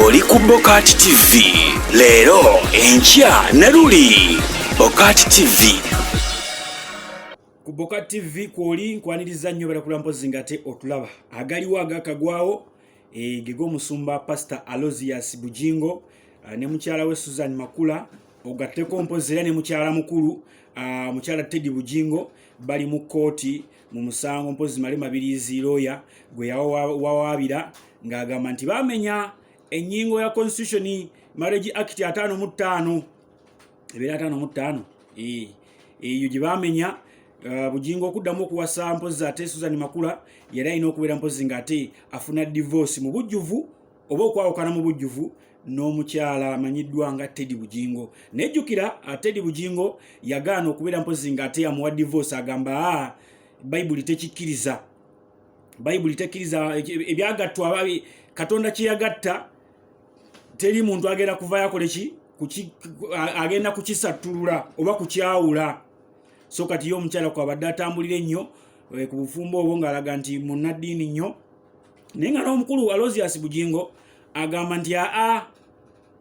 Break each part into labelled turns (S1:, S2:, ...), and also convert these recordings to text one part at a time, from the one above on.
S1: oli ku BOCAT TV leero enkya ne luli BOCAT TV.
S2: Ku BOCAT TV kwoli nkwaniriza nnyo balakula mpozi ngate otulaba agaliwo agakagwawo gego musumba Pastor Aloysius Bujingo ne mukyala we Suzan Makula ogatteko mpozi era ne mukyala mukulu mukyala Entebbe Bujingo bali mu Kooti mu musango mpozi Mabilizi lawyer gwe yawabira ng'agamba nti bamenya ennyingo ya Constitution Marriage Act 5 ebera 5 eyo gye bamenya. Bujingo okuddamu okuwasa mpozi ate Suzan Makula yali alina okubeera mpozi ng'ate afuna divorce mu bujjuvu oba okwawukana mu bujjuvu n'omukyala amanyiddwa nga Entebbe Bujingo. Nejjukira Entebbe Bujingo yagaana okubeera mpozi ng'ate amuwa divorce agamba Bayibuli tekikkiriza ebyagattwa Katonda kye yagatta teri muntu agenda kuva yakole agenda kukisattulula oba kukyawula. So kati yo omukyala kwabadde atambulira ennyo ku bufumbo obwo ng'alaga nti munnaddiini nnyo naye nga n'omukulu Aloysius Bujingo agamba nti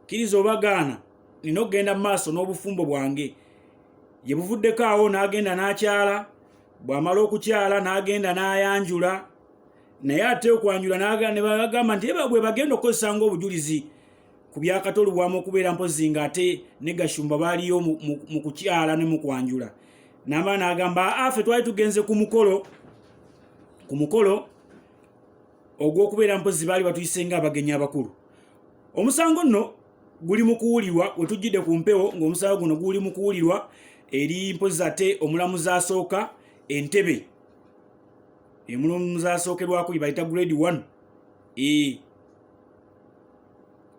S2: kkiriza obagaana nina okugenda mu maaso n'obufumbo bwange. Ye buvuddeko awo n'agenda n'akyala, bw'amala okukyala n'agenda n'ayanjula, naye ate okwanjula ne bagamba nti bwe bagenda okukozesa ng'obujulizi ku byakatolubwamu okubeera mpozi ng'ate ne gashumba baaliyo mu kukyala ne mu kwanjula. Namba n'agamba ffe twali tugenze ku mukolo ogw'okubeera mpozi baali batuyise ng'abagenyi abakulu. Omusango nno guli mu kuwulirwa we tujjidde ku mpewo ng'omusango guno guli mu kuwulirwa eri mpozi ate omulamuzi asooka Entebbe. Omulamuzi asookerwako bayita grade 1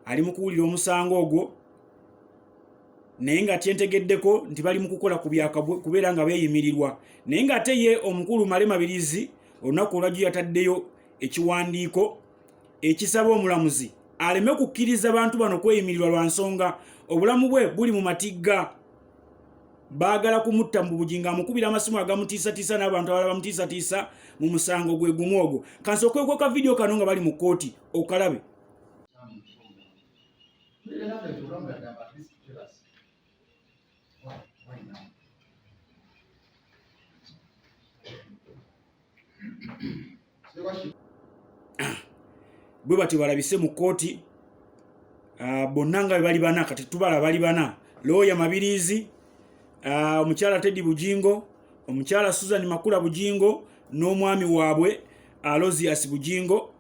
S2: ali mu kuwulira omusango ogwo, naye nga tyentegeddeko nti bali mu kukola kubeera nga beeyimirirwa. Naye nga ate ye omukulu Mabilizi olunaku olwajjo yataddeyo ekiwandiiko ekisaba omulamuzi aleme kukkiriza bantu bano kweyimirirwa lwa nsonga obulamu bwe buli mu matigga. Baagala kumutta mu Bujingo amukubira amasimu agamutiisatiisa n'abantu abalala bamutiisatiisa mu musango gwe gumu ogwo. Kansooke ka vidiyo kano nga bali mu Kooti okalabe. Bwe bati balabise mu Kooti bonna nga bali bana, kati tubala bali bana: lawyer Mabilizi, omukyala Entebbe Bujingo, omukyala Suzan Makula Bujingo n'omwami waabwe Aloysius Bujingo.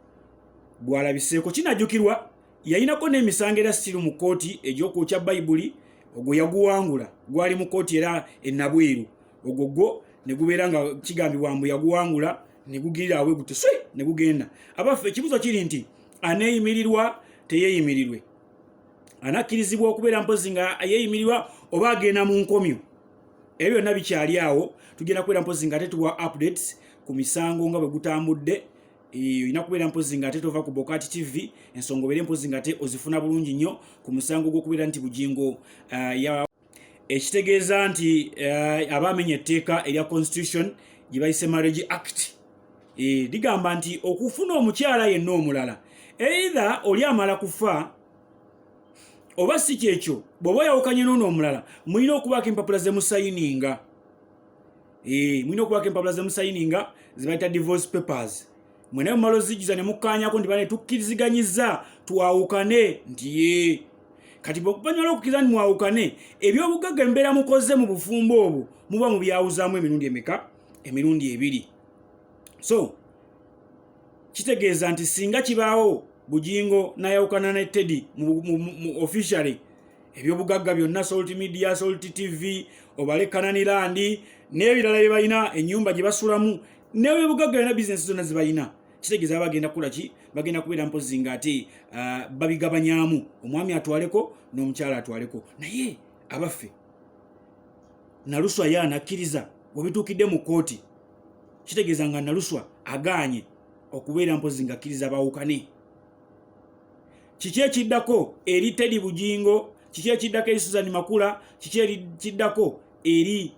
S2: Bwalabiseeko kinajjukirwa yayinako n'emisango era sitiru mu Kooti egy'okwokya Bayibuli ogwo yaguwangula, gwali mu Kooti era enabweru ogwo ne gubeera nga kigambibwa mbu yaguwangula ne gugirira awe gute ne gugenda. Abaffe ekibuzo kiri nti aneeyimirirwa teyeeyimirirwe, anakkirizibwa okubeera mpozi nga yeeyimirirwa oba agenda mu nkomyo. Ebyo byonna bikyali awo. Tugenda kubeera mpozi nga tetuwa updates ku misango nga bwe gutambudde. Olina kubeera mpozi nga tova ku BOCAT TV ensonga obeere mpozi nga ozifuna bulungi nnyo ku musango gw'okubeera nti Bujingo ekitegeeza nti abaamenya etteeka erya Constitution gye bayise Marriage Act ligamba nti okufuna omukyala yenna omulala either oli amala kufa oba si kyekyo, bw'oba oyawukanye n'ono omulala mulina okubaako empapula ze musayininga. Mulina okubaako empapula ze musayininga ze bayita divorce papers. Mwene mumalo zijjuza ne mukkaanyako nti bane tukkiriziganyizza twawukane nti kati bw'okubanyala okukkiriza nti mwawukane, ebyobugagga embeera mukoze mu bufumbo obwo muba mubyawuzaamu emirundi emeka? Emirundi 2. So kitegeeza nti singa kibaawo Bujingo n'ayawukana ne Entebbe mu officially, ebyobugagga byonna, Salt Media, Salt TV, obale Kananirand n'ebirala bye balina, ennyumba gye basulamu n'ebyobugagga byonna, bizinesi zonna ze balina, kitegeeza bagenda kukola ki? Bagenda kubeera mpozi ng'ate babigabanyaamu, omwami atwaleko n'omukyala atwaleko. Naye abaffe Naluswa ye anakkiriza bwe bituukidde mu Kooti, kitegeeza nga Naluswa agaanye okubeera mpozi nga akkiriza bawukane. Kiki ekiddako eri Entebbe Bujingo? Kiki ekiddako eri Suzan Makula? Kiki ekiddako eri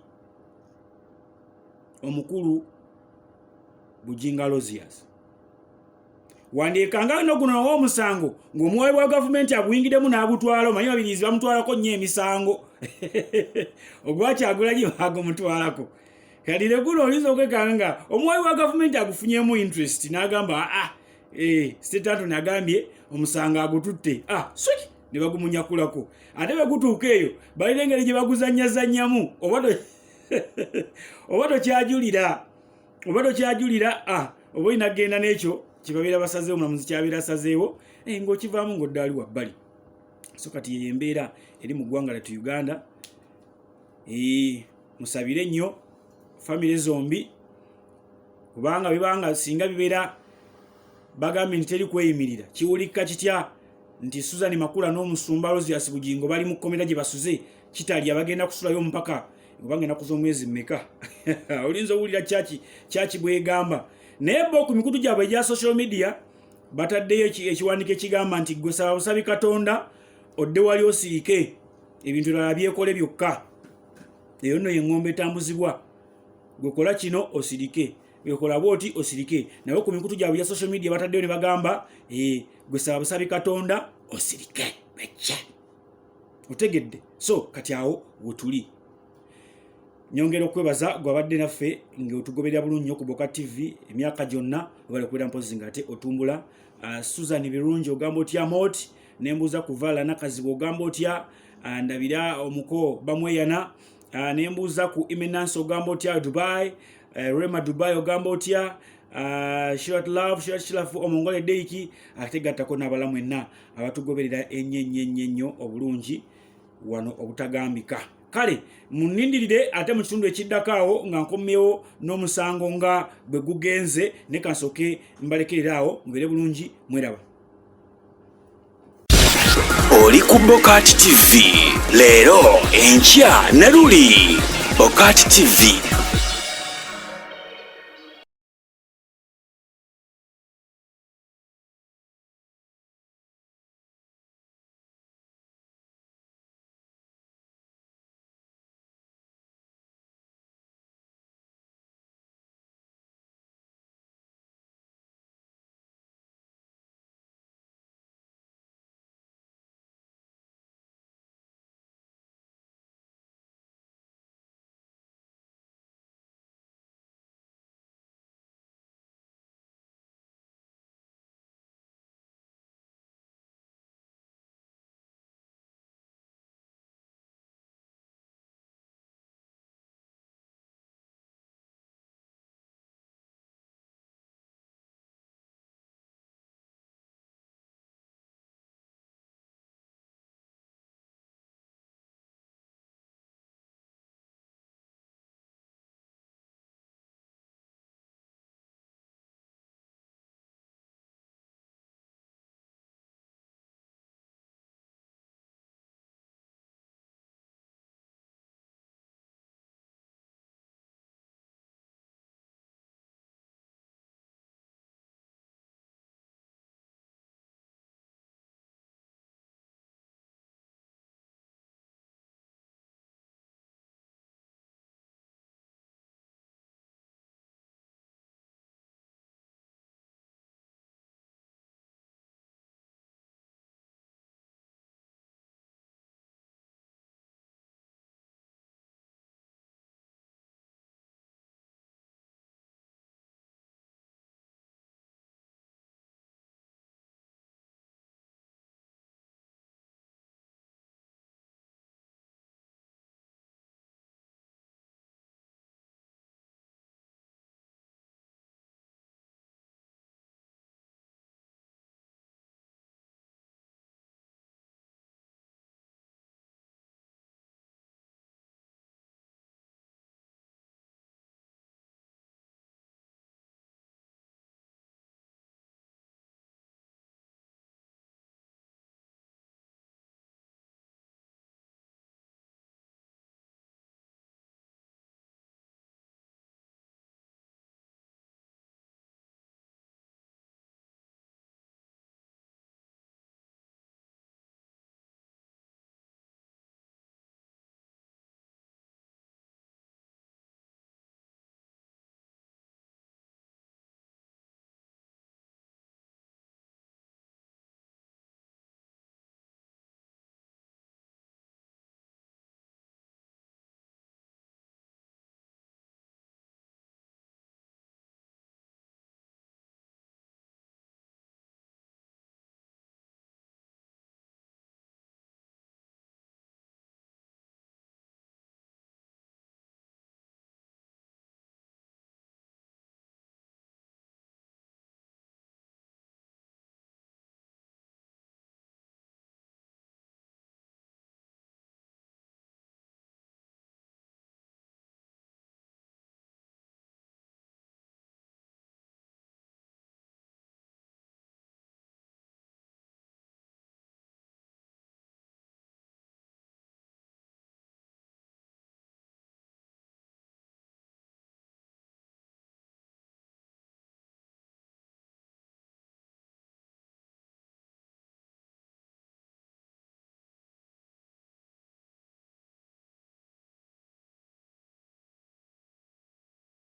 S2: omukulu Bujingo Aloysius? wandiikanga no guno w'omusango ng'omuwabi bwa gavumenti aguyingiddemu n'agutwala omanyi Mabilizi bamutwalako nnyo emisango ogwakyagulagi bagumutwalako kadire guno oyinza okwekanga omuwabi bwa gavumenti agufunyemu interest n'agamba state attorney agambye omusango agututte swiki ne bagumunyakkulako ate bwe gutuuka eyo balina engeri gye baguzannyazannyamu oba tokyajulira oba olina genda n'ekyo kibabeera basazeewo mulamuzi kyabeera asazeewo ng'okivaamu ng'oddaali wabbali so kati yeyo embeera eri mu ggwanga lyattu Uganda. Musabire nnyo famire zombi kubanga bibanga singa bibeera bagambye nti teri kweyimirira kiwulikika kitya nti Suzan Makula n'omusumba Rosias Bujingo bali mu kkomera gye basuze kitali abagenda kusulayo mpaka bagenda kuza omwezi mmeka olinza owulira kyaki bwegamba naye bo ku mikutu gyabwe egya social media bataddeyo ekiwandiiko ekigamba nti gwe saba busabi Katonda odde wali osirike ebintu lala byekole byokka eyo nno yeŋŋombe etambuzibwa gwe kola kino osirike bwekola bwoti osirike naye ku mikutu gyabwe egya social media bataddeyo ne bagamba gwe saba busabi Katonda osirike becce otegedde so kati awo wetuli. Nyongera okwebaza gwabadde naffe ng'otugoberera bulungi nnyo ku BOCAT TV emyaka gyonna obali okubeera mpozi ng'ate otumbula. Suzan birungi ogamba otya Moti nembuuza kuvaala nakazibu ogamba otya ndabira omuko bamweyana nembuuza ku Imenansi ogamba otya Dubai Rema Dubai ogamba otya Shirat Love Shirat Shilafu omongole deiki ategattako n'abalamu enna abatugoberera ennyo obulungi wano obutagambika. Kale munindirire ate mu kitundu ekiddako awo nga nkomyewo n'omusango nga bwe gugenze ne kansoke mbalekerera awo mubere bulungi mweraba.
S1: Oli ku BOCAT TV leero enkya ne luli BOCAT TV.